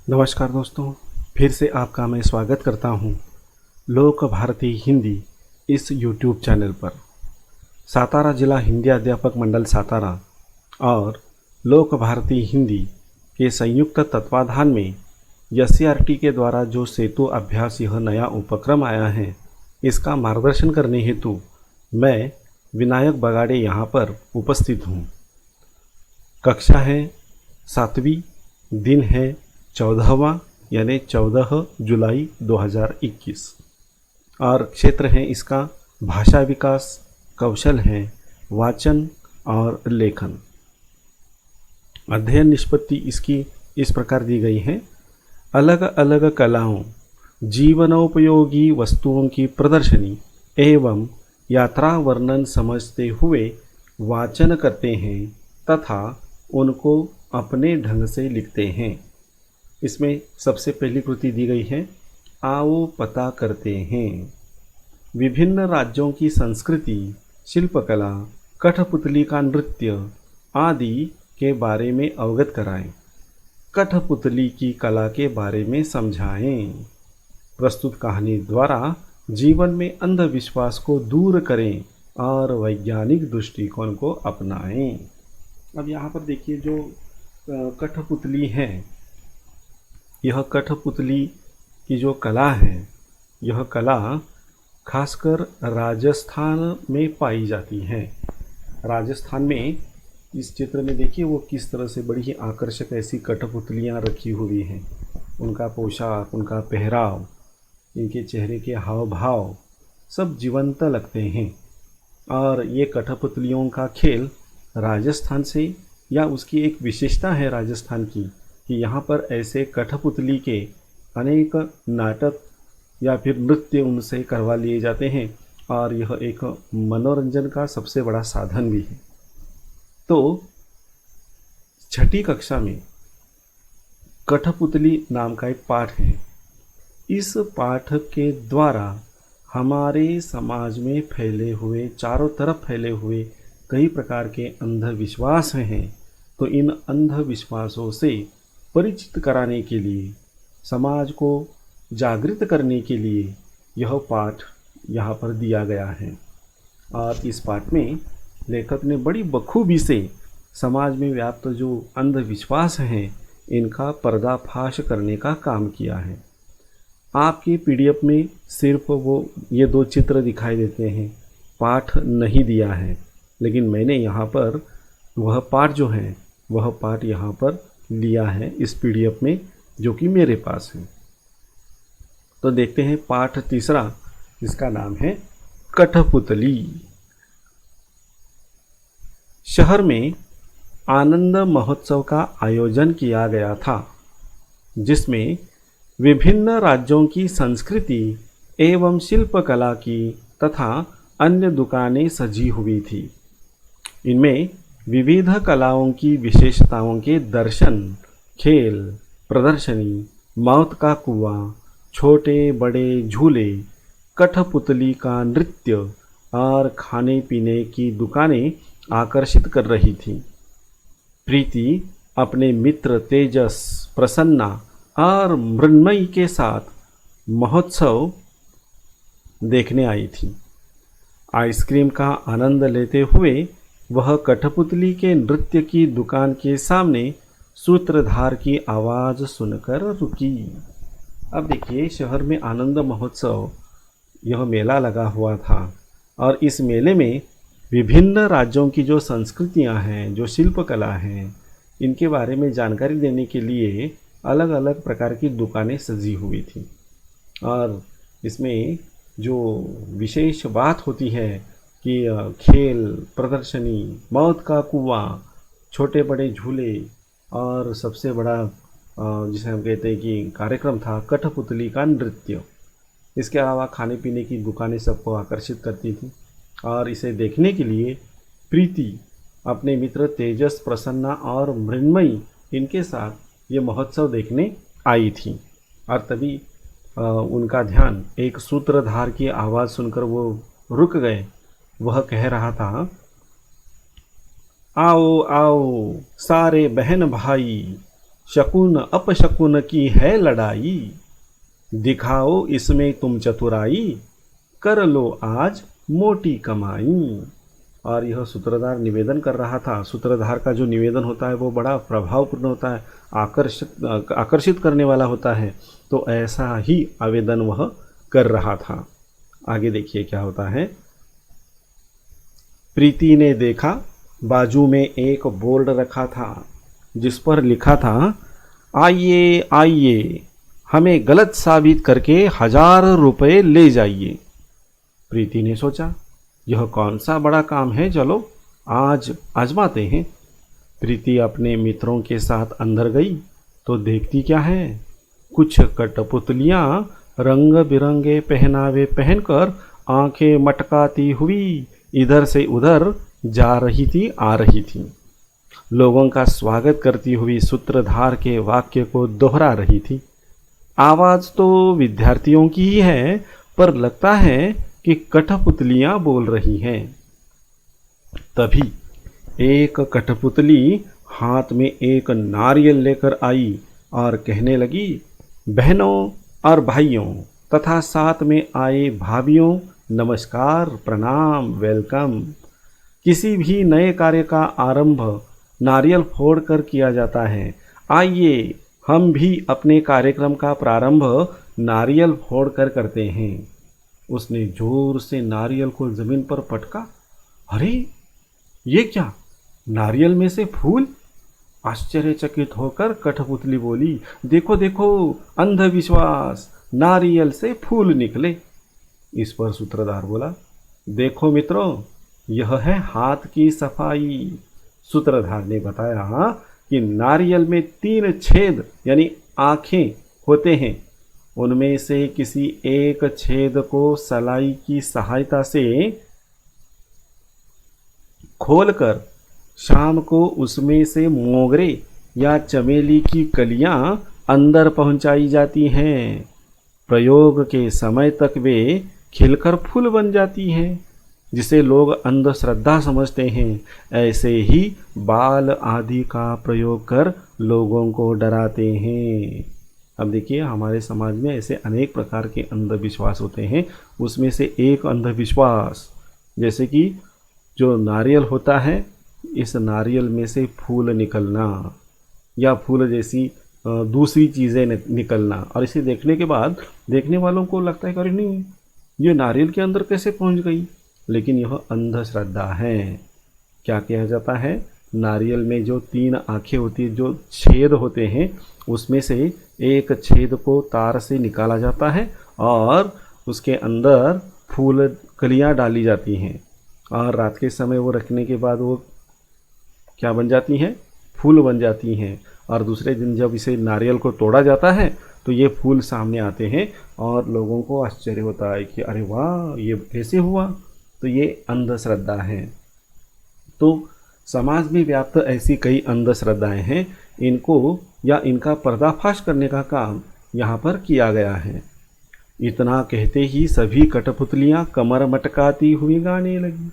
नमस्कार दोस्तों, फिर से आपका मैं स्वागत करता हूं लोक भारती हिंदी इस यूट्यूब चैनल पर। सातारा जिला हिंदी अध्यापक मंडल सातारा और लोक भारती हिंदी के संयुक्त तत्वाधान में एससीईआरटी के द्वारा जो सेतु अभ्यास यह नया उपक्रम आया है, इसका मार्गदर्शन करने हेतु मैं विनायक बगाड़े यहाँ पर उपस्थित हूँ। कक्षा है 7वीं, दिन है 14वां यानी 14 जुलाई 2021 और क्षेत्र है इसका भाषा विकास, कौशल है वाचन और लेखन। अध्ययन निष्पत्ति इसकी इस प्रकार दी गई है। अलग अलग कलाओं, जीवनोपयोगी वस्तुओं की प्रदर्शनी एवं यात्रा वर्णन समझते हुए वाचन करते हैं तथा उनको अपने ढंग से लिखते हैं। इसमें सबसे पहली कृति दी गई है, आओ पता करते हैं। विभिन्न राज्यों की संस्कृति, शिल्पकला, कठपुतली का नृत्य आदि के बारे में अवगत कराएं। कठपुतली की कला के बारे में समझाएं। प्रस्तुत कहानी द्वारा जीवन में अंधविश्वास को दूर करें और वैज्ञानिक दृष्टिकोण को अपनाएं। अब यहाँ पर देखिए, जो कठपुतली है, यह कठपुतली की जो कला है, यह कला खासकर राजस्थान में पाई जाती है। राजस्थान में इस चित्र में देखिए वो किस तरह से बड़ी ही आकर्षक ऐसी कठपुतलियाँ रखी हुई हैं। उनका पोशाक, उनका पहराव, इनके चेहरे के हाव भाव सब जीवंत लगते हैं। और ये कठपुतलियों का खेल राजस्थान से, या उसकी एक विशेषता है राजस्थान की कि यहाँ पर ऐसे कठपुतली के अनेक नाटक या फिर नृत्य उनसे करवा लिए जाते हैं और यह एक मनोरंजन का सबसे बड़ा साधन भी है। तो 6ठी कक्षा में कठपुतली नाम का एक पाठ है। इस पाठ के द्वारा हमारे समाज में फैले हुए, चारों तरफ फैले हुए कई प्रकार के अंधविश्वास हैं। तो इन अंधविश्वासों से परिचित कराने के लिए, समाज को जागृत करने के लिए यह पाठ यहाँ पर दिया गया है। और इस पाठ में लेखक ने बड़ी बखूबी से समाज में व्याप्त जो अंधविश्वास हैं, इनका पर्दाफाश करने का काम किया है। आपके पीडीएफ में सिर्फ ये 2 चित्र दिखाई देते हैं, पाठ नहीं दिया है, लेकिन मैंने यहाँ पर वह पाठ जो है वह पाठ यहाँ पर लिया है इस पीडीएफ में, जो कि मेरे पास है। तो देखते हैं पाठ 3, जिसका नाम है कठपुतली। शहर में आनंद महोत्सव का आयोजन किया गया था, जिसमें विभिन्न राज्यों की संस्कृति एवं शिल्पकला की तथा अन्य दुकानें सजी हुई थी। इनमें विविध कलाओं की विशेषताओं के दर्शन, खेल, प्रदर्शनी, मौत का कुआं, छोटे बड़े झूले, कठपुतली का नृत्य और खाने पीने की दुकानें आकर्षित कर रही थीं। प्रीति अपने मित्र तेजस, प्रसन्ना और मृण्मयी के साथ महोत्सव देखने आई थी। आइसक्रीम का आनंद लेते हुए वह कठपुतली के नृत्य की दुकान के सामने सूत्रधार की आवाज़ सुनकर रुकी। अब देखिए, शहर में आनंद महोत्सव, यह मेला लगा हुआ था और इस मेले में विभिन्न राज्यों की जो संस्कृतियां हैं, जो शिल्पकला हैं, इनके बारे में जानकारी देने के लिए अलग अलग प्रकार की दुकानें सजी हुई थी। और इसमें जो विशेष बात होती है कि खेल, प्रदर्शनी, मौत का कुआं, छोटे बड़े झूले और सबसे बड़ा जिसे हम कहते हैं कि कार्यक्रम था कठपुतली का नृत्य। इसके अलावा खाने पीने की दुकानें सबको आकर्षित करती थी। और इसे देखने के लिए प्रीति अपने मित्र तेजस, प्रसन्ना और मृण्मयी, इनके साथ ये महोत्सव देखने आई थी। और तभी उनका ध्यान एक सूत्रधार की आवाज़ सुनकर वो रुक गए। वह कह रहा था, आओ आओ सारे बहन भाई, शकुन अपशकुन की है लड़ाई, दिखाओ इसमें तुम चतुराई, कर लो आज मोटी कमाई। और यह सूत्रधार निवेदन कर रहा था। सूत्रधार का जो निवेदन होता है वो बड़ा प्रभावपूर्ण होता है, आकर्षित करने वाला होता है। तो ऐसा ही आवेदन वह कर रहा था। आगे देखिए क्या होता है। प्रीति ने देखा बाजू में एक बोर्ड रखा था जिस पर लिखा था, आइए आइए हमें गलत साबित करके 1000 रुपये ले जाइए। प्रीति ने सोचा, यह कौन सा बड़ा काम है, चलो आज आजमाते हैं। प्रीति अपने मित्रों के साथ अंदर गई तो देखती क्या है, कुछ कठपुतलियां रंग बिरंगे पहनावे पहनकर आंखें मटकाती हुई इधर से उधर जा रही थी, आ रही थी। लोगों का स्वागत करती हुई सूत्रधार के वाक्य को दोहरा रही थी। आवाज तो विद्यार्थियों की ही है, पर लगता है कि कठपुतलियां बोल रही हैं। तभी एक कठपुतली हाथ में एक नारियल लेकर आई और कहने लगी, बहनों और भाइयों तथा साथ में आए भाभियों, नमस्कार, प्रणाम, वेलकम। किसी भी नए कार्य का आरंभ नारियल फोड़कर किया जाता है। आइए हम भी अपने कार्यक्रम का प्रारंभ नारियल फोड़कर करते हैं। उसने जोर से नारियल को जमीन पर पटका। अरे ये क्या, नारियल में से फूल? आश्चर्यचकित होकर कठपुतली बोली, देखो देखो, अंधविश्वास, नारियल से फूल निकले। इस पर सूत्रधार बोला, देखो मित्रों, यह है हाथ की सफाई। सूत्रधार ने बताया कि नारियल में 3 छेद यानी आंखें होते हैं। उनमें से किसी एक छेद को सलाई की सहायता से खोलकर शाम को उसमें से मोगरे या चमेली की कलियां अंदर पहुंचाई जाती हैं। प्रयोग के समय तक वे खिलकर फूल बन जाती हैं, जिसे लोग अंधश्रद्धा समझते हैं। ऐसे ही बाल आदि का प्रयोग कर लोगों को डराते हैं। अब देखिए, हमारे समाज में ऐसे अनेक प्रकार के अंधविश्वास होते हैं। उसमें से एक अंधविश्वास, जैसे कि जो नारियल होता है, इस नारियल में से फूल निकलना या फूल जैसी दूसरी चीज़ें निकलना, और इसे देखने के बाद देखने वालों को लगता है कि अरे नहीं, ये नारियल के अंदर कैसे पहुंच गई। लेकिन यह अंधश्रद्धा है। क्या किया जाता है, नारियल में जो 3 आंखें होती है, जो छेद होते हैं, उसमें से एक छेद को तार से निकाला जाता है और उसके अंदर फूल कलियां डाली जाती हैं। और रात के समय वो रखने के बाद वो क्या बन जाती हैं, फूल बन जाती हैं। और दूसरे दिन जब इसे नारियल को तोड़ा जाता है तो ये फूल सामने आते हैं और लोगों को आश्चर्य होता है कि अरे वाह, ये कैसे हुआ। तो ये अंधश्रद्धा है। तो समाज में व्याप्त ऐसी कई अंधश्रद्धाएं हैं। इनको या इनका पर्दाफाश करने का काम यहाँ पर किया गया है। इतना कहते ही सभी कठपुतलियां कमर मटकाती हुई गाने लगी,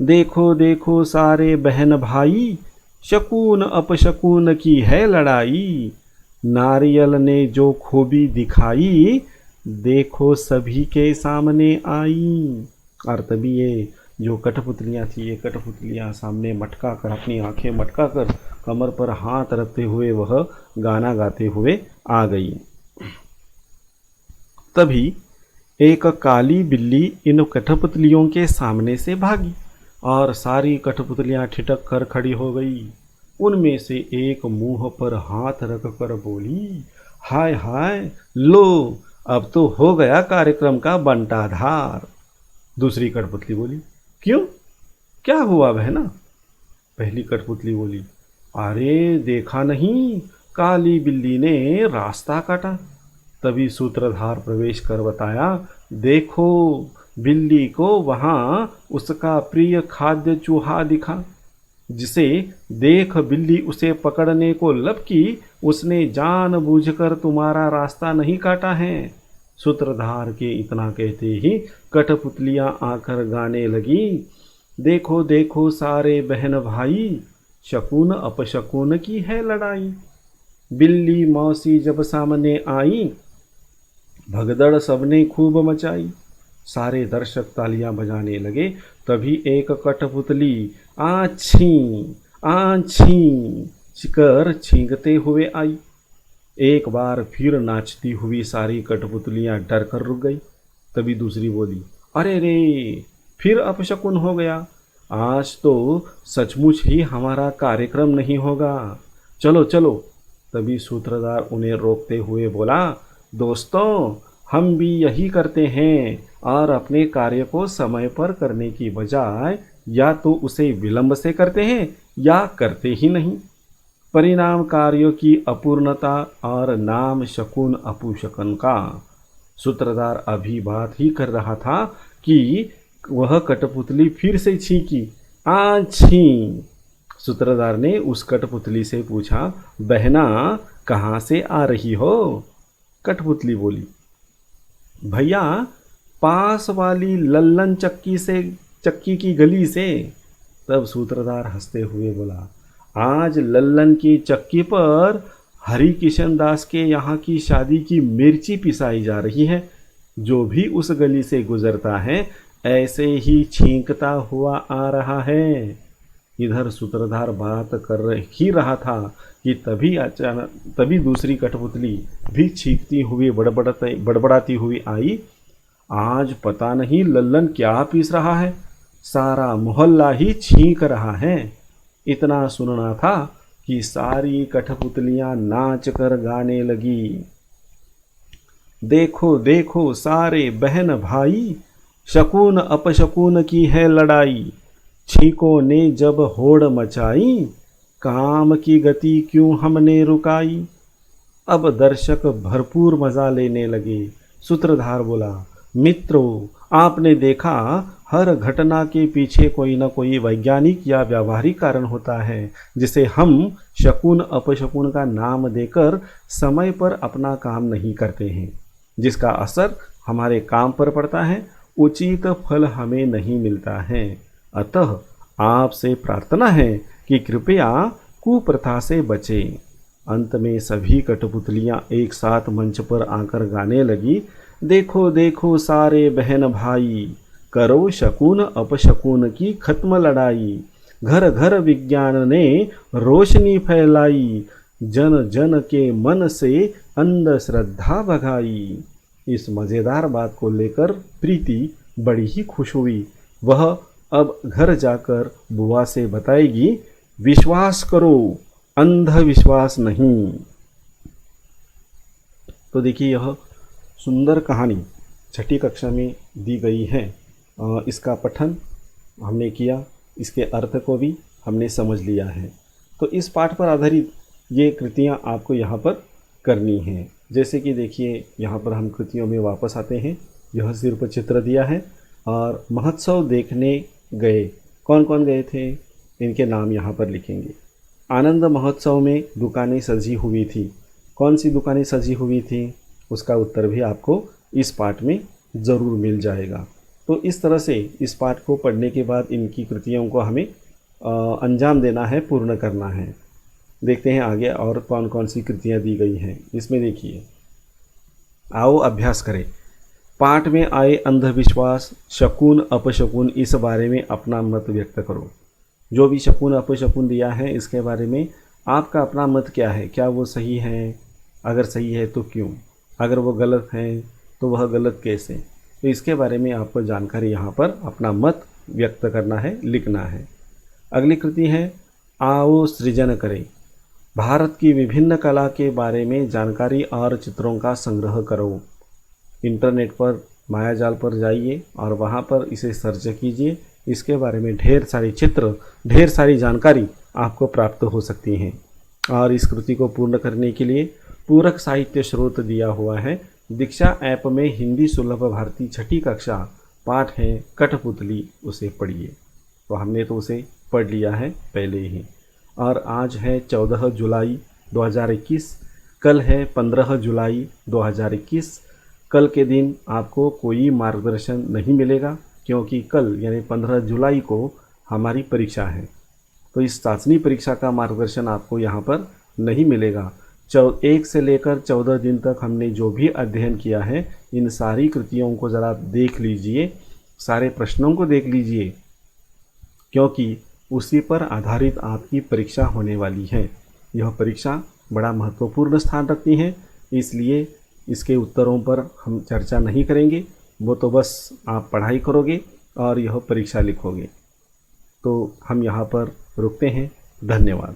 देखो देखो सारे बहन भाई, शकुन अपशकुन की है लड़ाई। नारियल ने जो खूबी दिखाई, देखो सभी के सामने आई। और तभी ये जो कठपुतलियां थी, ये कठपुतलियां सामने मटका कर, अपनी आंखें मटका कर, कमर पर हाथ रखते हुए वह गाना गाते हुए आ गई। तभी एक काली बिल्ली इन कठपुतलियों के सामने से भागी और सारी कठपुतलियां ठिठक कर खड़ी हो गई। उनमें से एक मुंह पर हाथ रख कर बोली, हाय हाय, लो अब तो हो गया कार्यक्रम का बंटाधार। दूसरी कठपुतली बोली, क्यों, क्या हुआ बहना? पहली कठपुतली बोली, अरे देखा नहीं, काली बिल्ली ने रास्ता काटा। तभी सूत्रधार प्रवेश कर बताया, देखो बिल्ली को वहां उसका प्रिय खाद्य चूहा दिखा, जिसे देख बिल्ली उसे पकड़ने को लपकी। उसने जानबूझकर तुम्हारा रास्ता नहीं काटा है। सूत्रधार के इतना कहते ही कठपुतलियां आकर गाने लगी, देखो देखो सारे बहन भाई, शकुन अपशकुन की है लड़ाई। बिल्ली मौसी जब सामने आई, भगदड़ सबने खूब मचाई। सारे दर्शक तालियां बजाने लगे। तभी एक कठपुतली आछी आछी कर छींकते हुए आई। एक बार फिर नाचती हुई सारी कठपुतलियां डर कर रुक गई। तभी दूसरी बोली, अरे रे, फिर अपशकुन हो गया। आज तो सचमुच ही हमारा कार्यक्रम नहीं होगा। चलो चलो। तभी सूत्रधार उन्हें रोकते हुए बोला, दोस्तों, हम भी यही करते हैं और अपने कार्य को समय पर करने की बजाय या तो उसे विलंब से करते हैं या करते ही नहीं। परिणाम कार्यों की अपूर्णता और नाम शकुन अपुशकन का। सूत्रधार अभी बात ही कर रहा था कि वह कठपुतली फिर से छींकी, आछी। सूत्रधार ने उस कठपुतली से पूछा, बहना, कहाँ से आ रही हो? कठपुतली बोली, भैया, पास वाली लल्लन चक्की की गली से। तब सूत्रधार हंसते हुए बोला, आज लल्लन की चक्की पर हरि किशन दास के यहाँ की शादी की मिर्ची पिसाई जा रही है। जो भी उस गली से गुजरता है ऐसे ही छींकता हुआ आ रहा है। इधर सूत्रधार बात कर ही रहा था कि तभी दूसरी कठपुतली भी छींकती हुई बड़बड़ाती हुई आई। आज पता नहीं लल्लन क्या पीस रहा है, सारा मोहल्ला ही छींक रहा है। इतना सुनना था कि सारी कठपुतलियां नाच कर गाने लगी। देखो देखो सारे बहन भाई, शकुन अपशकुन की है लड़ाई। छींकों ने जब होड़ मचाई, काम की गति क्यों हमने रुकाई। अब दर्शक भरपूर मजा लेने लगे। सूत्रधार बोला, मित्रों, आपने देखा, हर घटना के पीछे कोई न कोई वैज्ञानिक या व्यावहारिक कारण होता है, जिसे हम शकुन अपशकुन का नाम देकर समय पर अपना काम नहीं करते हैं, जिसका असर हमारे काम पर पड़ता है, उचित फल हमें नहीं मिलता है। अतः आपसे प्रार्थना है कि कृपया कुप्रथा से बचें। अंत में सभी कठपुतलियां एक साथ मंच पर आकर गाने लगी, देखो देखो सारे बहन भाई, करो शकुन अपशकुन की खत्म लड़ाई। घर घर विज्ञान ने रोशनी फैलाई, जन जन के मन से अंधश्रद्धा भगाई। इस मज़ेदार बात को लेकर प्रीति बड़ी ही खुश हुई। वह अब घर जाकर बुआ से बताएगी, विश्वास करो, अंधविश्वास नहीं। तो देखिए, यह सुंदर कहानी छठी कक्षा में दी गई है। इसका पठन हमने किया, इसके अर्थ को भी हमने समझ लिया है। तो इस पाठ पर आधारित ये कृतियाँ आपको यहाँ पर करनी हैं। जैसे कि देखिए, यहाँ पर हम कृतियों में वापस आते हैं। यह सिर्फ चित्र दिया है और महोत्सव देखने गए, कौन कौन गए थे, इनके नाम यहाँ पर लिखेंगे। आनंद महोत्सव में दुकानें सजी हुई थी। कौन सी दुकानें सजी हुई थी, उसका उत्तर भी आपको इस पाठ में ज़रूर मिल जाएगा। तो इस तरह से इस पाठ को पढ़ने के बाद इनकी कृतियों को हमें अंजाम देना है, पूर्ण करना है। देखते हैं आगे और कौन कौन सी कृतियाँ दी गई हैं। इसमें देखिए, आओ अभ्यास करें। पाठ में आए अंधविश्वास, शकुन अपशकुन, इस बारे में अपना मत व्यक्त करो। जो भी शकुन अपशकुन दिया है इसके बारे में आपका अपना मत क्या है, क्या वो सही है, अगर सही है तो क्यों, अगर वो गलत है तो वह गलत कैसे। तो इसके बारे में आपको जानकारी यहाँ पर अपना मत व्यक्त करना है, लिखना है। अगली कृति है, आओ सृजन करें। भारत की विभिन्न कला के बारे में जानकारी और चित्रों का संग्रह करो। इंटरनेट पर, मायाजाल पर जाइए और वहाँ पर इसे सर्च कीजिए। इसके बारे में ढेर सारे चित्र, ढेर सारी जानकारी आपको प्राप्त हो सकती हैं। और इस कृति को पूर्ण करने के लिए पूरक साहित्य स्रोत दिया हुआ है। दीक्षा ऐप में हिंदी सुलभ भारती छठी कक्षा पाठ है कठपुतली, उसे पढ़िए। तो हमने तो उसे पढ़ लिया है पहले ही। और आज है 14 जुलाई 2021, कल है 15 जुलाई 2021। कल के दिन आपको कोई मार्गदर्शन नहीं मिलेगा, क्योंकि कल यानी 15 जुलाई को हमारी परीक्षा है। तो इस सातवीं परीक्षा का मार्गदर्शन आपको यहाँ पर नहीं मिलेगा। 1 से लेकर 14 दिन तक हमने जो भी अध्ययन किया है, इन सारी कृतियों को ज़रा देख लीजिए, सारे प्रश्नों को देख लीजिए, क्योंकि उसी पर आधारित आपकी परीक्षा होने वाली है। यह परीक्षा बड़ा महत्वपूर्ण स्थान रखती है, इसलिए इसके उत्तरों पर हम चर्चा नहीं करेंगे, वो तो बस आप पढ़ाई करोगे और यह परीक्षा लिखोगे। तो हम यहाँ पर रुकते हैं। धन्यवाद।